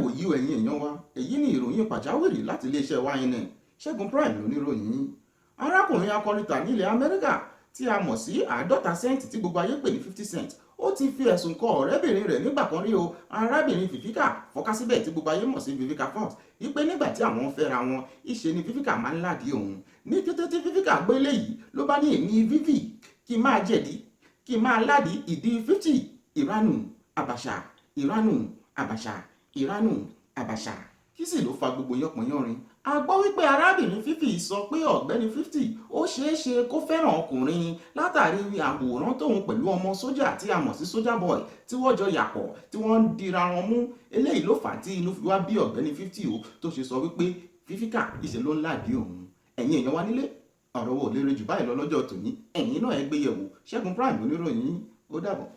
ìwòyí ẹ̀yin èèyàn wa, èyí ni ìròyìn pàjáwìrì láti iléeṣẹ́ wa CNN. Segun Pryme lóníròyìn yín. Arákùnrin akọrinta nílẹ̀ Amẹ́ríkà tí a mọ̀ sí 50 cent tí gbogbo ayé pè ní 50 cent ó ti fi ẹ̀sùn kan ọ̀rẹ́bìnrin rẹ̀ nígbà kan rí o, arábìnrin Vivica fọ́kásíbẹ̀ tí gbogbo ayé mọ̀ sí Vivica Fox, wípé nígbà tí àwọn fẹ́ra wọn ìṣe ni Vivica máa ń ládìí òun. Ní kété tí Vivica gbé léyìí ló bá ní èmi Vivi kí n máa jẹ̀dí kí n máa ládìí ìdí 50 ìranù àbàṣà ìranù àbàṣà ìranù àbàṣà. Kí sì ló fa gbogbo yánpọnyánrin? A gbọ́ wípé arábìnrin Vivi sọ pé ọ̀gbẹ́ni 50 ó ṣeéṣe kó fẹ́ràn ọkùnrin látàrí àwòrán tóun pẹ̀lú ọmọ sójà tí a mọ̀ sí sójà boy tí wọ́n jọ yàpọ̀ tí wọ́n ń dira wọn mú. Eléyìí ló fà á tí inú fi wá bí ọ̀gbẹ́ni 50 o tó ṣe sọ wípé Vivica ìṣe ló ń ládìí òun. Ẹ̀yin èèyàn wa nílé, ọ̀rọ̀ wo lè rejù báyìí lọ lọ́jọ́ tòní. Ẹ̀yin náà ẹ gbé yẹ̀wò. Segun Pryme oníròyìn, ó dàbọ̀.